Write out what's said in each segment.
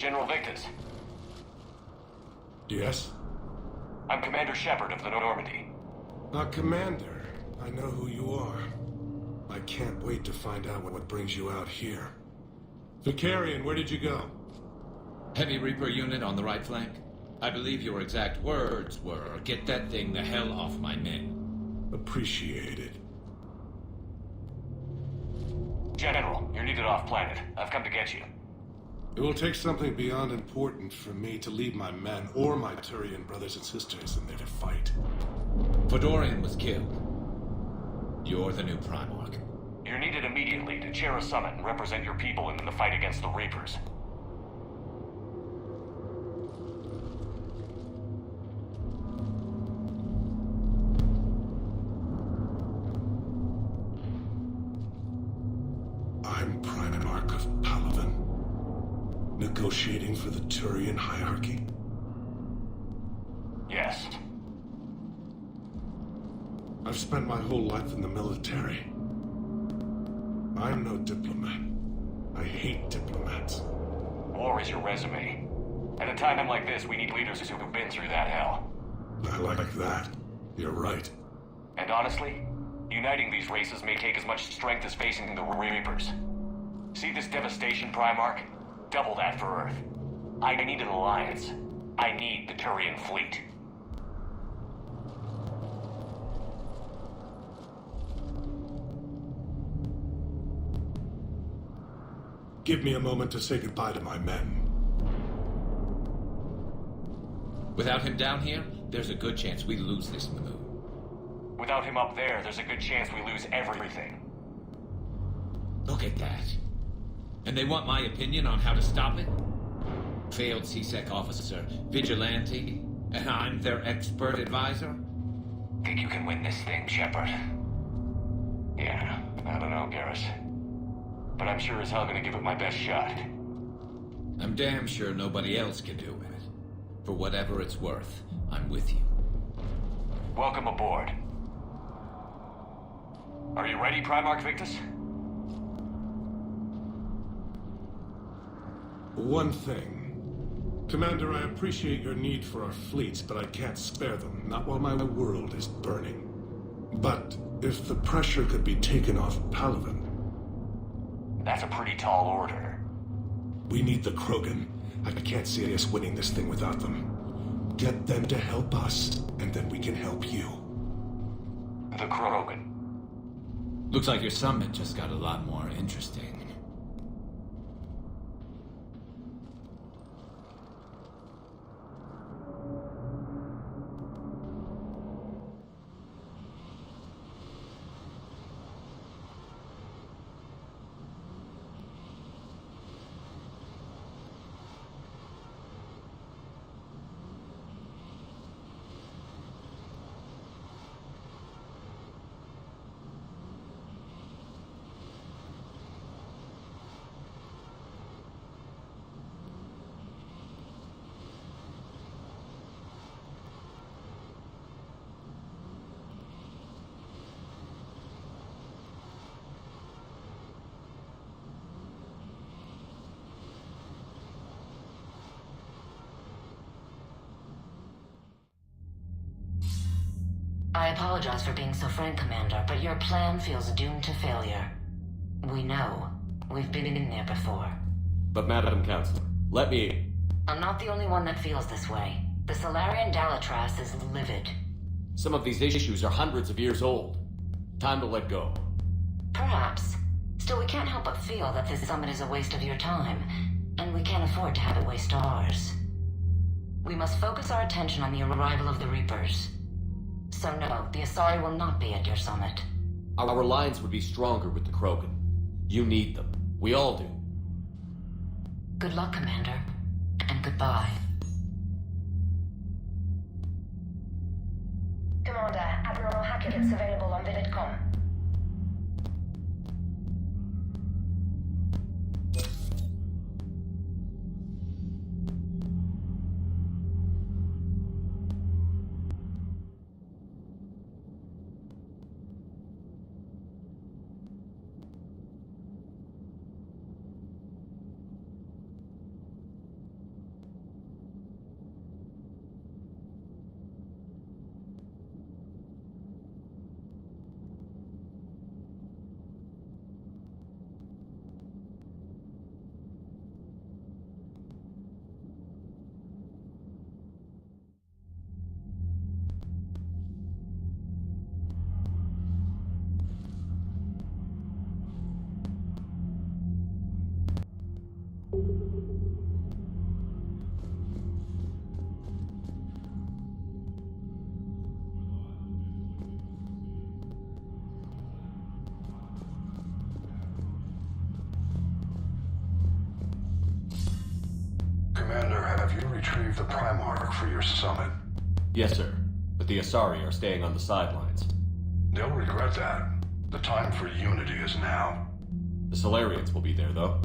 General Victus. Yes? I'm Commander Shepard of the Normandy. Commander, I know who you are. I can't wait to find out what brings you out here. Vicarian, where did you go? Heavy Reaper unit on the right flank. I believe your exact words were, "Get that thing the hell off my men." Appreciated. General, you're needed off-planet. I've come to get you. It will take something beyond important for me to leave my men or my Turian brothers and sisters in there to fight. Fedorian was killed. You're the new Primarch. You're needed immediately to chair a summit and represent your people in the fight against the Reapers. I'm Primarch of Palaven. Negotiating for the Turian hierarchy? Yes. I've spent my whole life in the military. I'm no diplomat. I hate diplomats. War is your resume. At a time like this, we need leaders who've been through that hell. I like that. You're right. And honestly, uniting these races may take as much strength as facing the Reapers. See this devastation, Primarch? Double that for Earth. I need an alliance. I need the Turian fleet. Give me a moment to say goodbye to my men. Without him down here, there's a good chance we lose this maneuver. Without him up there, there's a good chance we lose everything. Look at that. And they want my opinion on how to stop it? Failed CSEC officer, vigilante, and I'm their expert advisor? Think you can win this thing, Shepard? Yeah, I don't know, Garrus. But I'm sure as hell gonna give it my best shot. I'm damn sure nobody else can do it. For whatever it's worth, I'm with you. Welcome aboard. Are you ready, Primarch Victus? One thing. Commander, I appreciate your need for our fleets, but I can't spare them, not while my world is burning. But if the pressure could be taken off Palaven... That's a pretty tall order. We need the Krogan. I can't see us winning this thing without them. Get them to help us, and then we can help you. The Krogan. Looks like your summit just got a lot more interesting. I apologize for being so frank, Commander, but your plan feels doomed to failure. We know. We've been in there before. But Madam Counselor, let me... I'm not the only one that feels this way. The Solarian Dalatras is livid. Some of these issues are hundreds of years old. Time to let go. Perhaps. Still, we can't help but feel that this summit is a waste of your time, and we can't afford to have it waste ours. We must focus our attention on the arrival of the Reapers. So no, the Asari will not be at your summit. Our alliance would be stronger with the Krogan. You need them. We all do. Good luck, Commander. And goodbye. Commander, Admiral Hackett's available on Viditcom. Commander, have you retrieved the Primarch for your summit? Yes, sir. But the Asari are staying on the sidelines. They'll regret that. The time for unity is now. The Solarians will be there, though.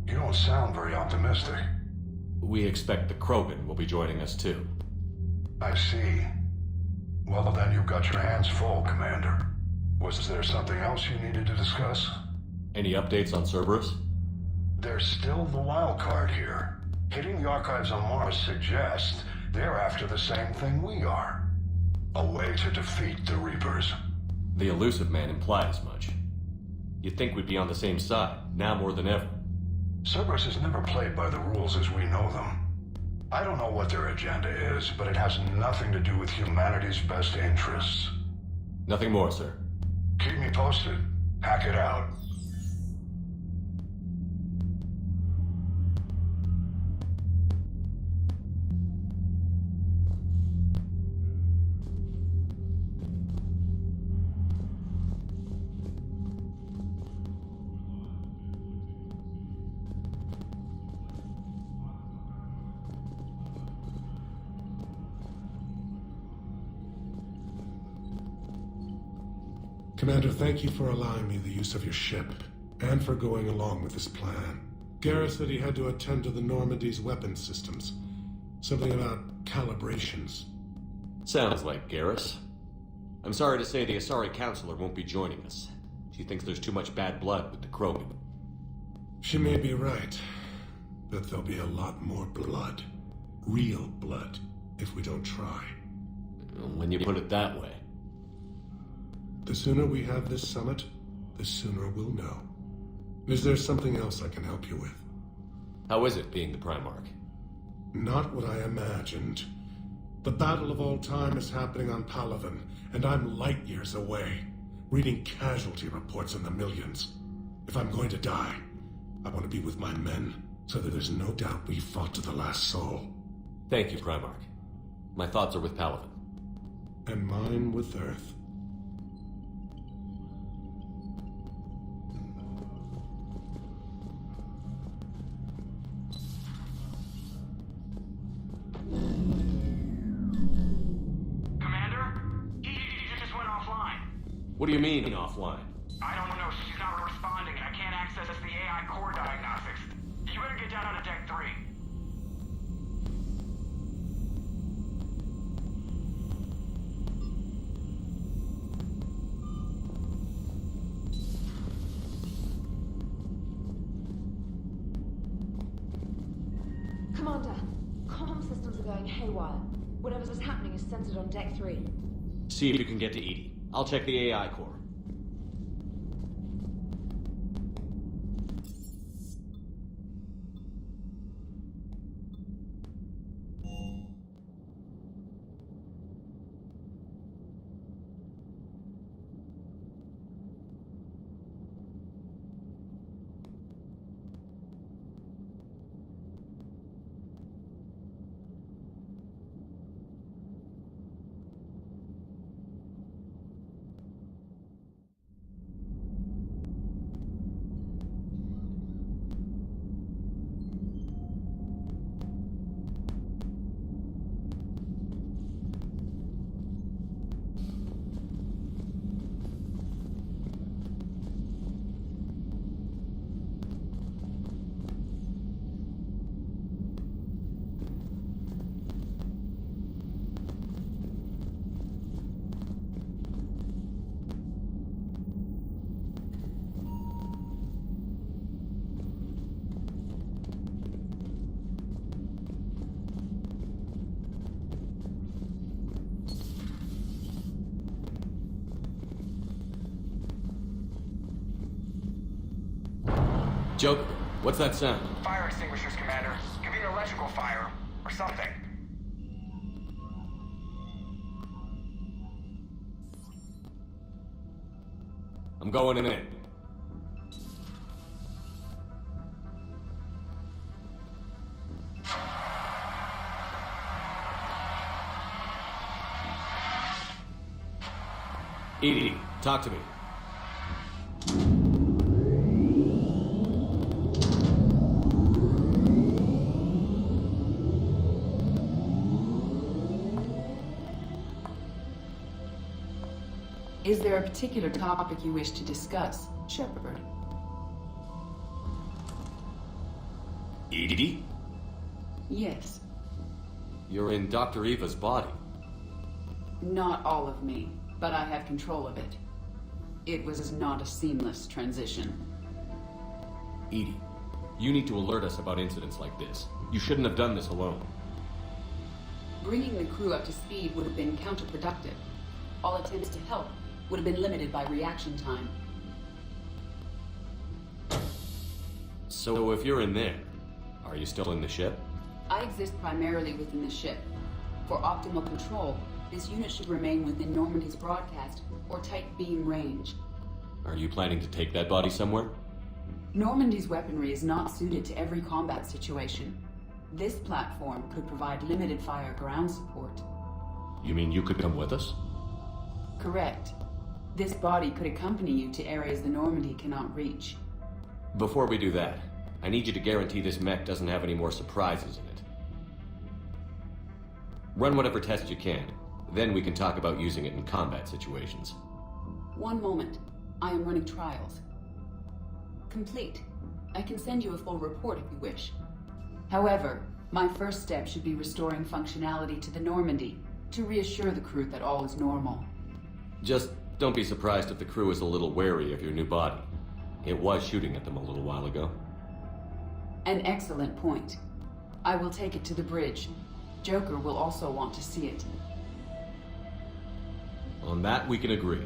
You don't sound very optimistic. We expect the Krogan will be joining us, too. I see. Well, then you've got your hands full, Commander. Was there something else you needed to discuss? Any updates on Cerberus? There's still the wild card here. Hitting the archives on Mars suggests they're after the same thing we are. A way to defeat the Reapers. The elusive man implied as much. You'd think we'd be on the same side, now more than ever. Cerberus has never played by the rules as we know them. I don't know what their agenda is, but it has nothing to do with humanity's best interests. Nothing more, sir. Keep me posted. Hack it out. Commander, thank you for allowing me the use of your ship, and for going along with this plan. Garrus said he had to attend to the Normandy's weapons systems. Something about calibrations. Sounds like Garrus. I'm sorry to say the Asari Counselor won't be joining us. She thinks there's too much bad blood with the Krogan. She may be right, but there'll be a lot more blood. Real blood, if we don't try. When you put it that way. The sooner we have this summit, the sooner we'll know. Is there something else I can help you with? How is it being the Primarch? Not what I imagined. The battle of all time is happening on Palaven, and I'm light years away, reading casualty reports in the millions. If I'm going to die, I want to be with my men, so that there's no doubt we fought to the last soul. Thank you, Primarch. My thoughts are with Palaven. And mine with Earth. What do you mean, offline? I don't know. She's not responding, and I can't access the AI core diagnostics. You better get down onto Deck 3. Commander, comm systems are going haywire. Whatever's happening is centered on Deck 3. See if you can get to Edie. I'll check the AI core. Joker, what's that sound? Fire extinguishers, Commander. Could be an electrical fire, or something. I'm going in. Edie, talk to me. Is there a particular topic you wish to discuss, Shepard? Edie? Yes. You're in Dr. Eva's body. Not all of me, but I have control of it. It was not a seamless transition. Edie, you need to alert us about incidents like this. You shouldn't have done this alone. Bringing the crew up to speed would have been counterproductive. All attempts to help would have been limited by reaction time. So if you're in there, are you still in the ship? I exist primarily within the ship. For optimal control, this unit should remain within Normandy's broadcast or tight beam range. Are you planning to take that body somewhere? Normandy's weaponry is not suited to every combat situation. This platform could provide limited fire ground support. You mean you could come with us? Correct. This body could accompany you to areas the Normandy cannot reach. Before we do that, I need you to guarantee this mech doesn't have any more surprises in it. Run whatever tests you can. Then we can talk about using it in combat situations. One moment. I am running trials. Complete. I can send you a full report if you wish. However, my first step should be restoring functionality to the Normandy to reassure the crew that all is normal. Just don't be surprised if the crew is a little wary of your new body. It was shooting at them a little while ago. An excellent point. I will take it to the bridge. Joker will also want to see it. On that, we can agree.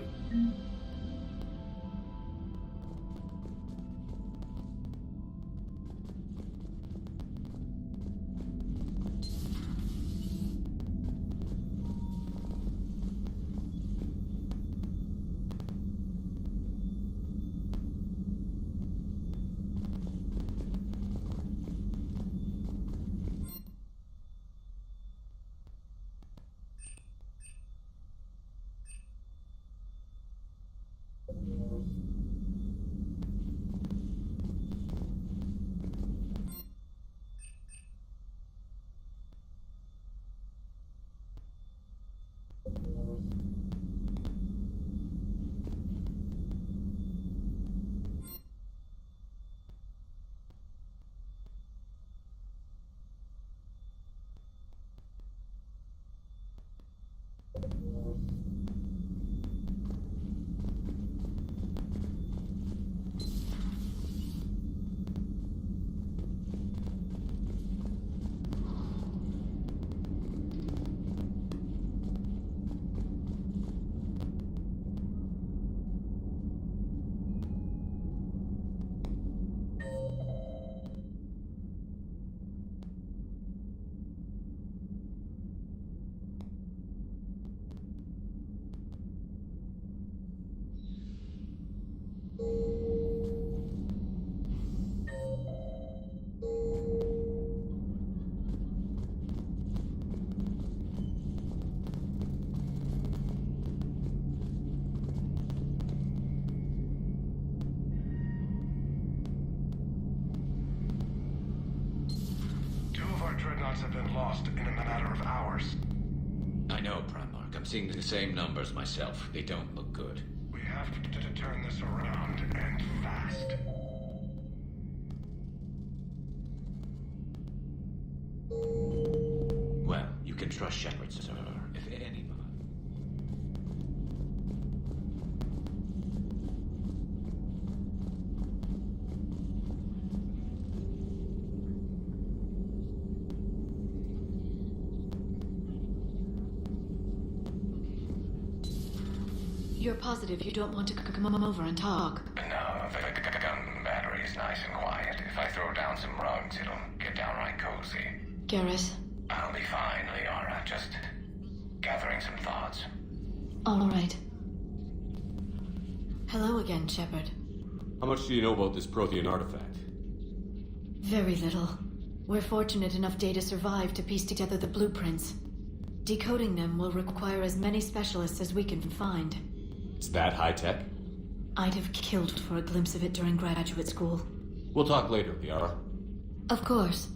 Dreadnoughts have been lost in a matter of hours. I know, Primarch. I'm seeing the same numbers myself. They don't look good. We have to turn this around, and fast. Well, you can trust Shepard, sir, if anybody. You're positive you don't want to come over and talk? No, the gun battery's nice and quiet. If I throw down some rugs, it'll get downright cozy. Garrus? I'll be fine, Liara. Just gathering some thoughts. All right. Hello again, Shepard. How much do you know about this Prothean artifact? Very little. We're fortunate enough Data survived to piece together the blueprints. Decoding them will require as many specialists as we can find. It's that high-tech? I'd have killed for a glimpse of it during graduate school. We'll talk later, Liara. Of course.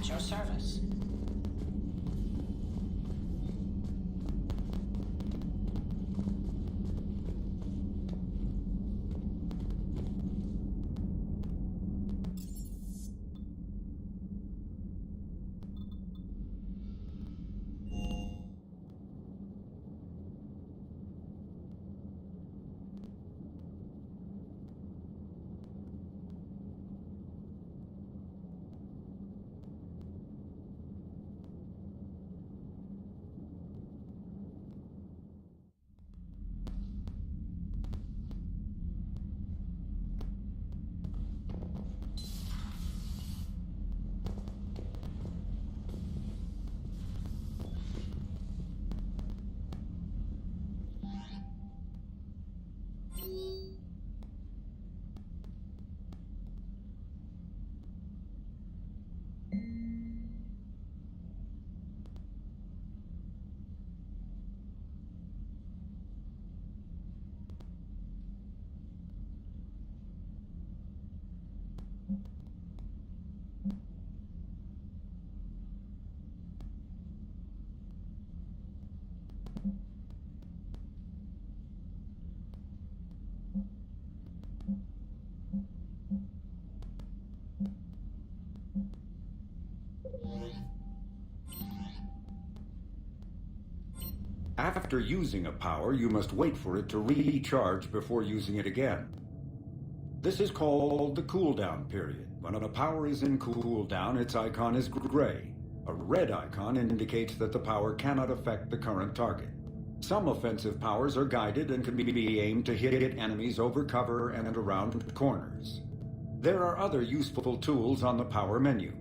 at your service. After using a power, you must wait for it to recharge before using it again. This is called the cooldown period. When a power is in cooldown, its icon is gray. A red icon indicates that the power cannot affect the current target. Some offensive powers are guided and can be aimed to hit enemies over cover and around corners. There are other useful tools on the power menu.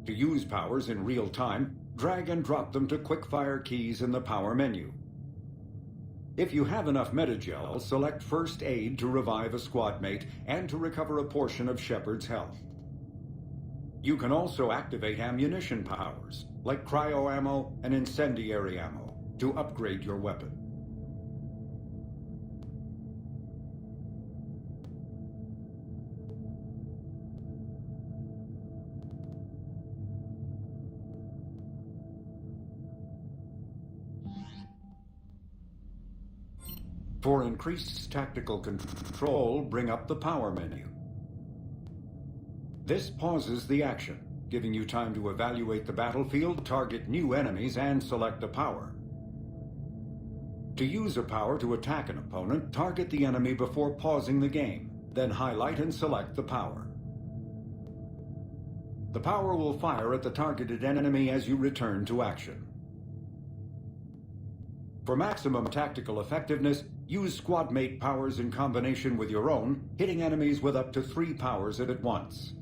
To use powers in real time, drag and drop them to quick-fire keys in the power menu. If you have enough metagel, select First Aid to revive a squad mate and to recover a portion of Shepard's health. You can also activate ammunition powers, like cryo ammo and incendiary ammo, to upgrade your weapon. For increased tactical control, bring up the power menu. This pauses the action, giving you time to evaluate the battlefield, target new enemies, and select a power. To use a power to attack an opponent, target the enemy before pausing the game, then highlight and select the power. The power will fire at the targeted enemy as you return to action. For maximum tactical effectiveness, use squadmate powers in combination with your own, hitting enemies with up to 3 powers at once.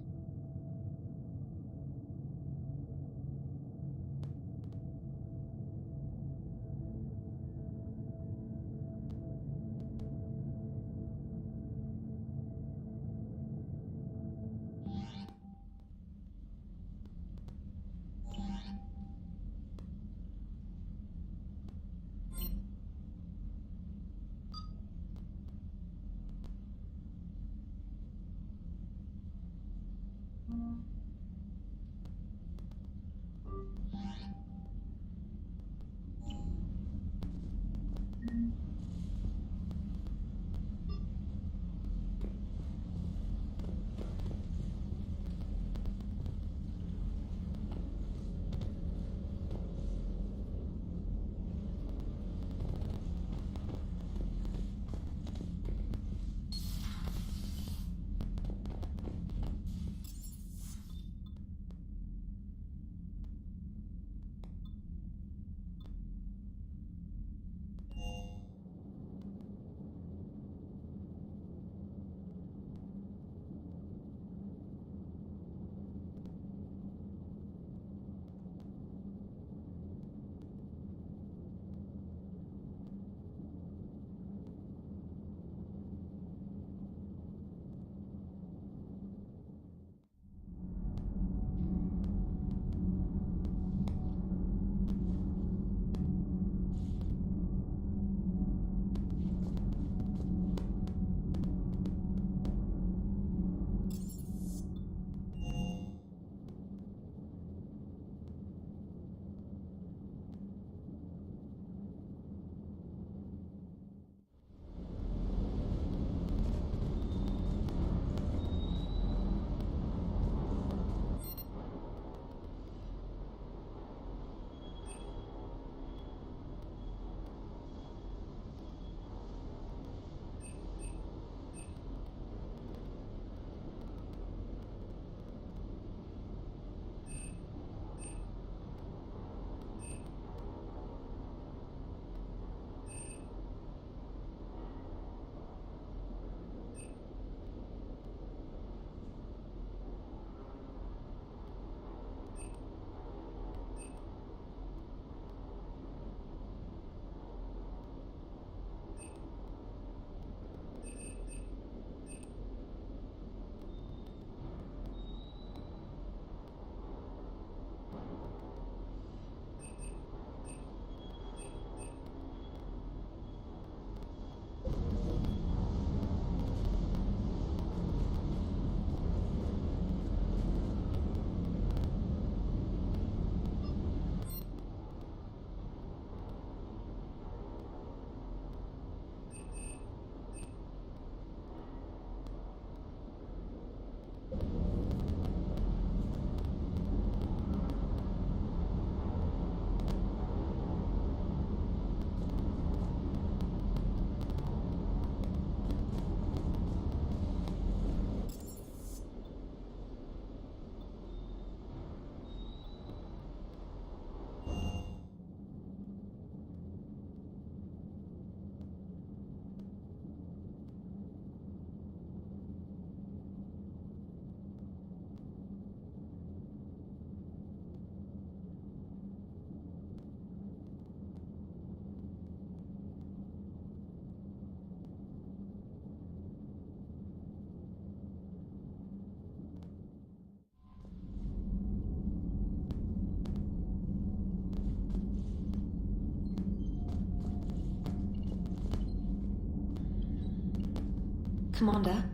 Commander.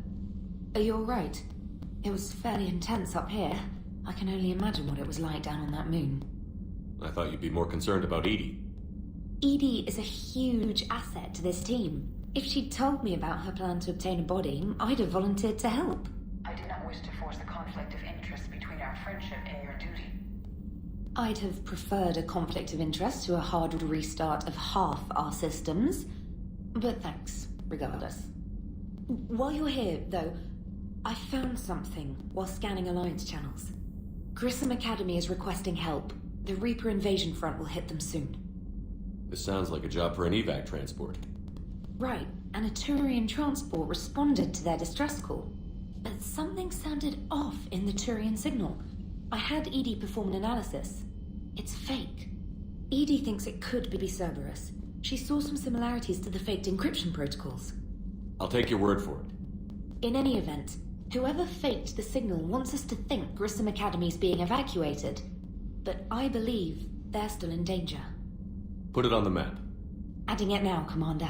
Are you alright? It was fairly intense up here. I can only imagine what it was like down on that moon. I thought you'd be more concerned about Edie. Edie is a huge asset to this team. If she'd told me about her plan to obtain a body, I'd have volunteered to help. I do not wish to force a conflict of interest between our friendship and your duty. I'd have preferred a conflict of interest to a hard restart of half our systems. But thanks, regardless. While you're here, though, I found something while scanning Alliance channels. Grissom Academy is requesting help. The Reaper invasion front will hit them soon. This sounds like a job for an evac transport. Right, and a Turian transport responded to their distress call. But something sounded off in the Turian signal. I had Edie perform an analysis. It's fake. Edie thinks it could be Cerberus. She saw some similarities to the faked encryption protocols. I'll take your word for it. In any event, whoever faked the signal wants us to think Grissom Academy's being evacuated. But I believe they're still in danger. Put it on the map. Adding it now, Commander.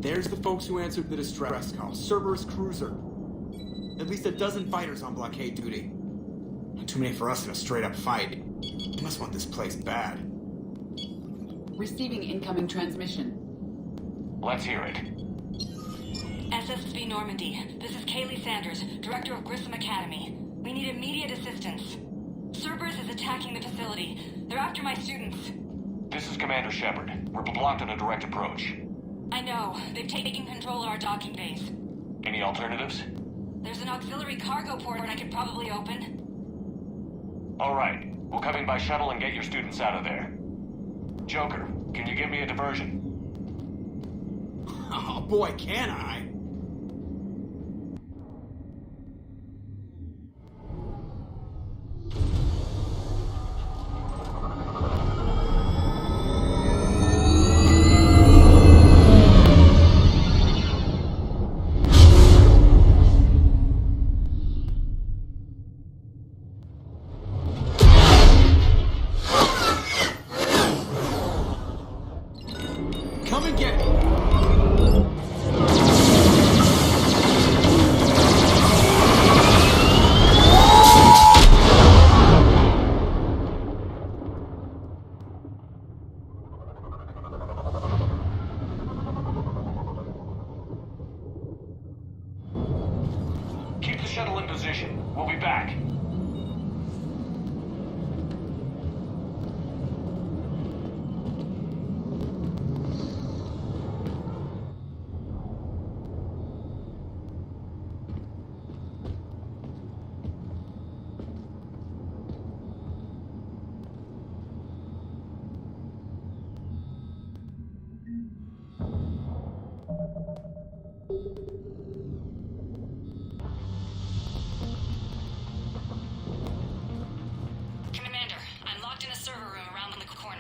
There's the folks who answered the distress call. Cerberus cruiser. At least a dozen fighters on blockade duty. Not too many for us in a straight-up fight. You must want this place bad. Receiving incoming transmission. Let's hear it. SSB Normandy. This is Kaylee Sanders, Director of Grissom Academy. We need immediate assistance. Cerberus is attacking the facility. They're after my students. This is Commander Shepard. We're blocked on a direct approach. I know. They've taken control of our docking base. Any alternatives? There's an auxiliary cargo port I could probably open. All right. We'll come in by shuttle and get your students out of there. Joker, can you give me a diversion? Oh boy, can I! Come and get me! Keep the shuttle in position. We'll be back. Commander, I'm locked in a server room around the corner.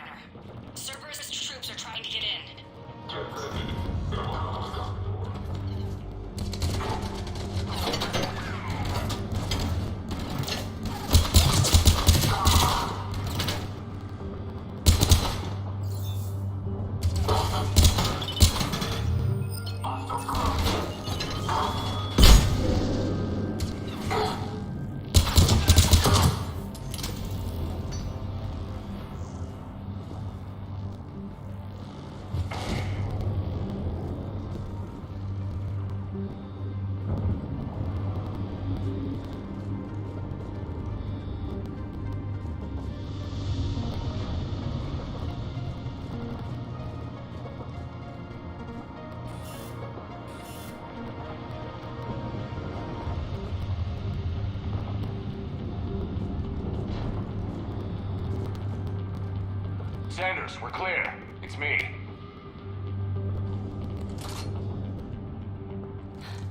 Cerberus troops are trying to get in. Sanders, we're clear. It's me.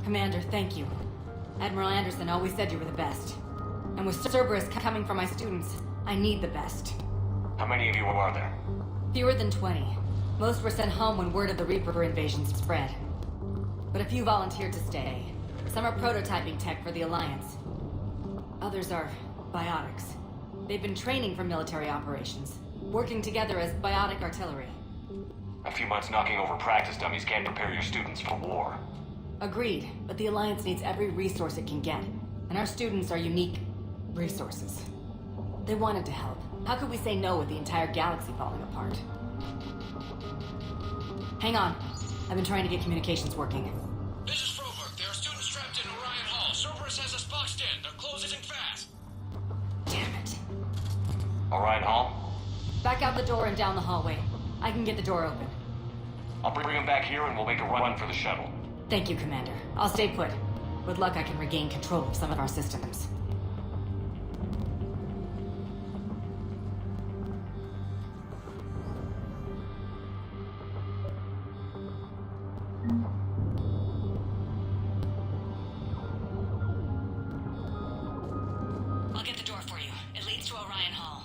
Commander, thank you. Admiral Anderson always said you were the best. And with Cerberus coming for my students, I need the best. How many of you are there? Fewer than 20. Most were sent home when word of the Reaper invasion spread. But a few volunteered to stay. Some are prototyping tech for the Alliance. Others are biotics. They've been training for military operations, working together as biotic artillery. A few months knocking over practice dummies can't prepare your students for war. Agreed, but the Alliance needs every resource it can get. And our students are unique resources. They wanted to help. How could we say no with the entire galaxy falling apart? Hang on. I've been trying to get communications working. This is Froberg. There are students trapped in Orion Hall. Cerberus has us boxed in. They're closing fast. Damn it. Orion Hall? Back out the door and down the hallway. I can get the door open. I'll bring them back here and we'll make a run for the shuttle. Thank you, Commander. I'll stay put. With luck, I can regain control of some of our systems. I'll get the door for you. It leads to Orion Hall.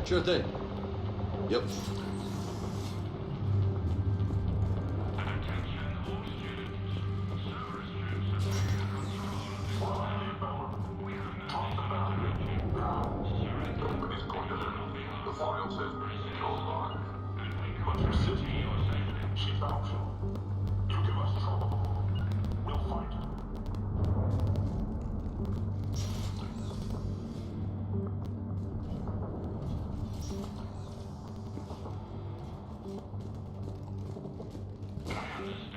Sure thing. Yep. I understand.